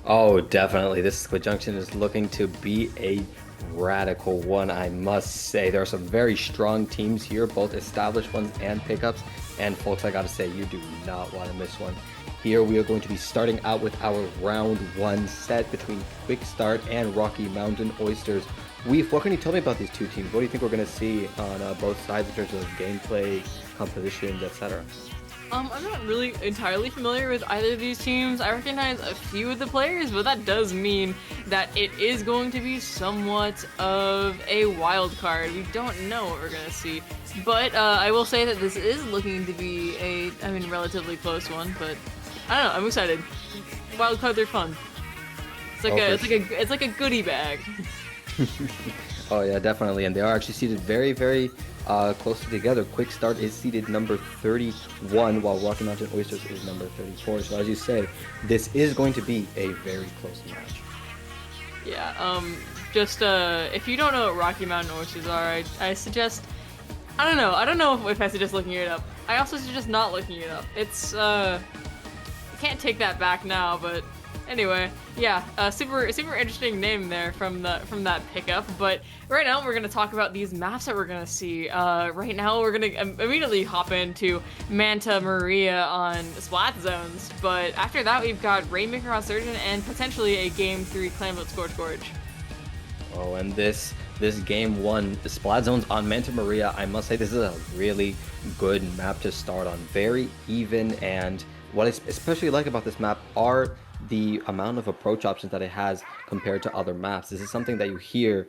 Oh, definitely. This Squid Junction is looking to be a radical one, I must say. There are some very strong teams here, both established ones and pickups. And folks, I gotta say, you do not want to miss one. Here we are going to be starting out with our round one set between Quick Start and Rocky Mountain Oysters. What can you tell me about these two teams? What do you think we're going to see on both sides in terms of gameplay, compositions, etc.? I'm not really entirely familiar with either of these teams. I recognize a few of the players, but that does mean that it is going to be somewhat of a wild card. We don't know what we're going to see. But I will say that this is looking to be relatively close one, but I don't know, I'm excited. Wild cards are fun. Oh, It's like a goodie bag. Oh yeah, definitely, and they are actually seated very, very closely together. Quick Start is seated number 31, while Rocky Mountain Oysters is number 34. So as you say, this is going to be a very close match. Yeah, just if you don't know what Rocky Mountain Oysters are, I suggest, I don't know if I suggest looking it up. I also suggest not looking it up. It's, I can't take that back now, but anyway, yeah, super interesting name there from that pickup. But right now we're gonna talk about these maps that we're gonna see. Right now we're gonna immediately hop into Manta Maria on Splat Zones, but after that we've got Rainmaker on Sturgeon and potentially a Game 3 Clamlet Scorch Gorge. Oh, and this game one, the Splat Zones on Manta Maria, I must say this is a really good map to start on. Very even, and what I especially like about this map are the amount of approach options that it has compared to other maps. This is something that you hear,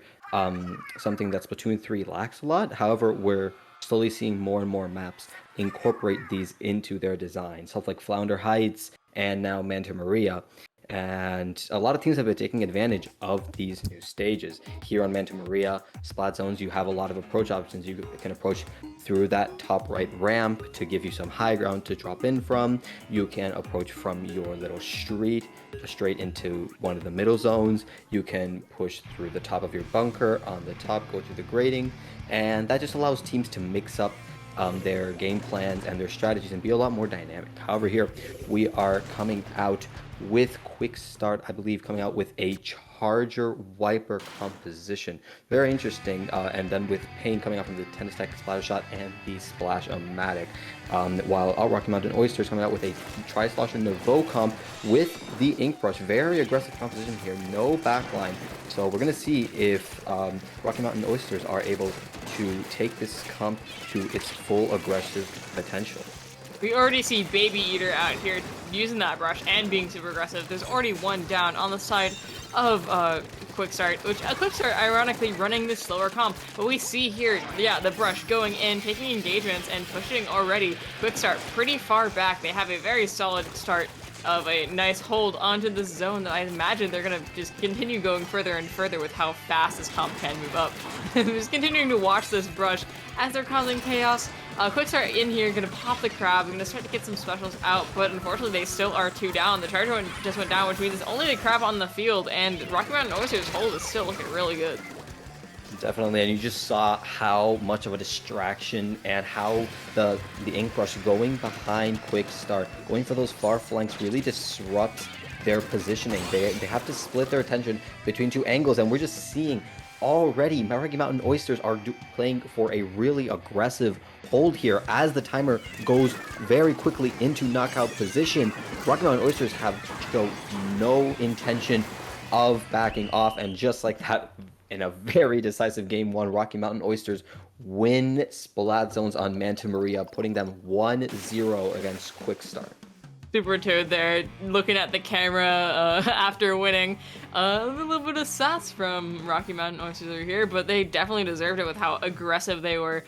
something that Splatoon 3 lacks a lot. However, we're slowly seeing more and more maps incorporate these into their design. Stuff like Flounder Heights and now Manta Maria. And a lot of teams have been taking advantage of these new stages. Here on Manta Maria, Splat Zones, you have a lot of approach options. You can approach through that top right ramp to give you some high ground to drop in from. You can approach from your little street straight into one of the middle zones. You can push through the top of your bunker on the top, go through the grading, and that just allows teams to mix up their game plans and their strategies and be a lot more dynamic. However, here we are coming out with Quick Start, I believe, coming out with a Charger Wiper composition. Very interesting. And then with Pain coming out from the Tennis Tech Splatter Shot and the Splash-O-Matic. While Rocky Mountain Oysters coming out with a Tri-Slosher Nouveau comp with the Ink Brush. Very aggressive composition here, no backline. So we're going to see if Rocky Mountain Oysters are able to take this comp to its full aggressive potential. We already see Baby Eater out here using that brush and being super aggressive. There's already one down on the side of Quick Start, which Quick Start ironically running the slower comp. But we see here, yeah, the brush going in, taking engagements and pushing already Quick Start pretty far back. They have a very solid start of a nice hold onto the zone that I imagine they're going to just continue going further and further with how fast this comp can move up. Just continuing to watch this brush as they're causing chaos. Quickstart in here, gonna pop the crab, gonna start to get some specials out, but unfortunately they still are two down. The charger just went down, which means it's only the crab on the field, and Rocky Mountain Oysters' hold is still looking really good. Definitely, and you just saw how much of a distraction and how the ink brush going behind Quick Start, going for those far flanks really disrupts their positioning. They have to split their attention between two angles, and we're just seeing already Rocky Mountain Oysters are playing for a really aggressive hold here as the timer goes very quickly into knockout position. Rocky Mountain Oysters have shown no intention of backing off, and just like that, in a very decisive game one, Rocky Mountain Oysters win Splat Zones on Manta Maria, putting them 1-0 against Quick Start. Super Toad there, looking at the camera after winning. A little bit of sass from Rocky Mountain Oysters over here, but they definitely deserved it with how aggressive they were.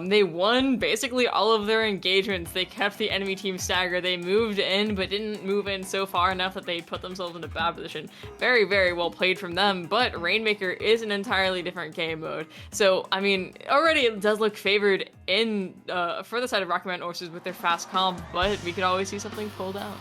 They won basically all of their engagements. They kept the enemy team staggered. They moved in, but didn't move in so far enough that they put themselves in a bad position. Very, very well played from them, but Rainmaker is an entirely different game mode. So, I mean, already it does look favored in for the side of Rocky Mountain Oysters with their fast comp, but we could always see something pulled out.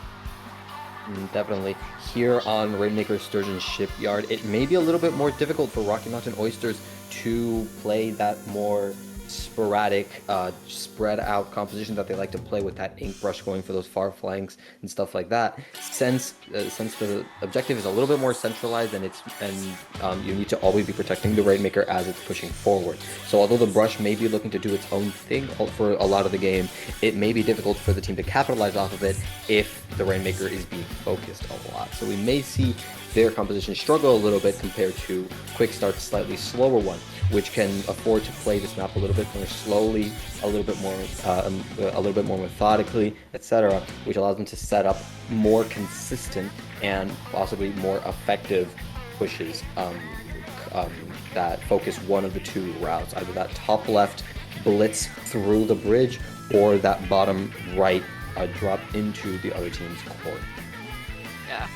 Definitely. Here on Rainmaker Sturgeon Shipyard, it may be a little bit more difficult for Rocky Mountain Oysters to play that more sporadic, spread out composition that they like to play with that ink brush going for those far flanks and stuff like that. Since the objective is a little bit more centralized and you need to always be protecting the Rainmaker as it's pushing forward. So although the brush may be looking to do its own thing for a lot of the game, it may be difficult for the team to capitalize off of it if the Rainmaker is being focused a lot. So we may see their composition struggle a little bit compared to Quick Start's slightly slower one, which can afford to play this map a little bit more slowly, a little bit more methodically, etc., which allows them to set up more consistent and possibly more effective pushes that focus one of the two routes, either that top left blitz through the bridge or that bottom right drop into the other team's court. Yeah.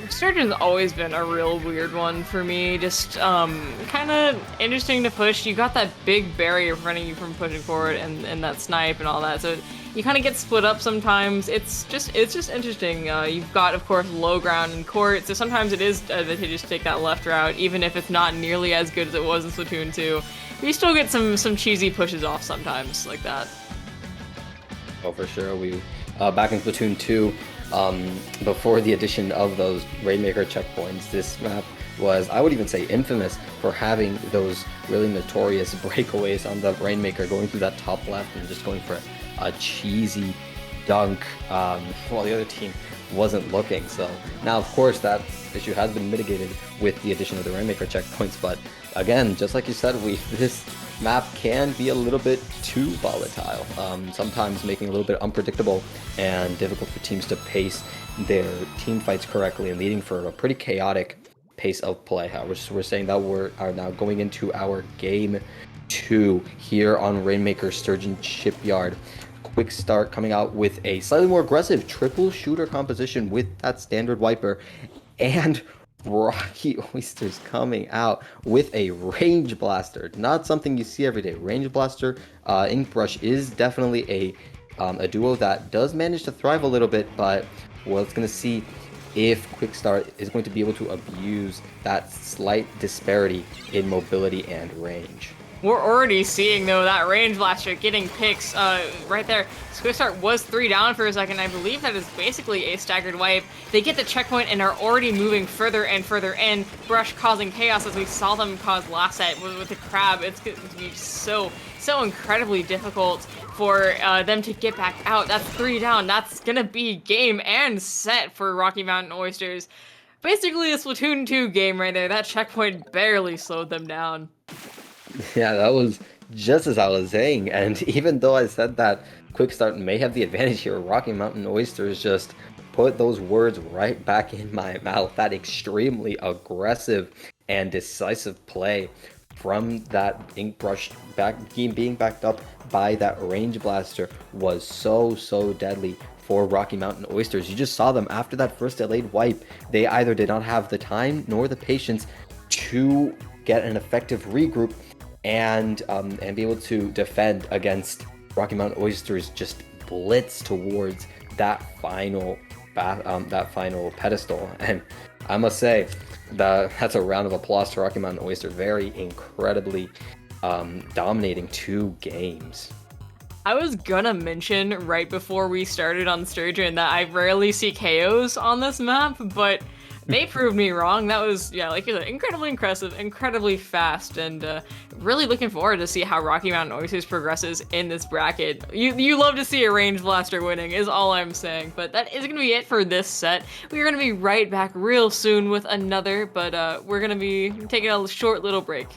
Sturgeon's always been a real weird one for me. Just kind of interesting to push. You got that big barrier preventing you from pushing forward, and that snipe and all that. So you kind of get split up sometimes. It's just interesting. You've got, of course, low ground and court. So sometimes it is advantageous to take that left route, even if it's not nearly as good as it was in Splatoon 2. But you still get some cheesy pushes off sometimes like that. Oh, for sure. We back in Splatoon 2. Before the addition of those Rainmaker checkpoints, this map was, I would even say, infamous for having those really notorious breakaways on the Rainmaker, going through that top left and just going for a cheesy dunk while the other team wasn't looking. So now, of course, that issue has been mitigated with the addition of the Rainmaker checkpoints, but again, just like you said, this map can be a little bit too volatile, sometimes making it a little bit unpredictable and difficult for teams to pace their team fights correctly and leading for a pretty chaotic pace of play. We're saying that we are now going into our game 2 here on Rainmaker Sturgeon Shipyard. Quick Start coming out with a slightly more aggressive triple shooter composition with that standard wiper, and Rocky Oysters coming out with a range blaster. Not something you see every day. Range blaster, ink brush is definitely a duo that does manage to thrive a little bit, but we're going to see if Quick Start is going to be able to abuse that slight disparity in mobility and range. We're already seeing, though, that range blaster getting picks right there. Quick Start was 3 down for a second. I believe that is basically a staggered wipe. They get the checkpoint and are already moving further and further in. Brush causing chaos as we saw them cause last set with the crab. It's going to be so incredibly difficult for them to get back out. That's 3 down. That's going to be game and set for Rocky Mountain Oysters. Basically a Splatoon 2 game right there. That checkpoint barely slowed them down. Yeah, that was just as I was saying, and even though I said that Quick Start may have the advantage here, Rocky Mountain Oysters just put those words right back in my mouth. That extremely aggressive and decisive play from that ink brush being backed up by that range blaster was so deadly for Rocky Mountain Oysters. You just saw them after that first delayed wipe. They either did not have the time nor the patience to get an effective regroup and be able to defend against Rocky Mountain Oysters just blitz towards that final pedestal. And I must say that's a round of applause to Rocky Mountain Oyster. Very incredibly dominating 2 games. I was gonna mention right before we started on Sturgeon that I rarely see KOs on this map, but they proved me wrong. That was, yeah, like you said, incredibly impressive, incredibly fast, and really looking forward to see how Rocky Mountain Oysters progresses in this bracket. You love to see a range blaster winning, is all I'm saying. But that is going to be it for this set. We're going to be right back real soon with another, but we're going to be taking a short little break.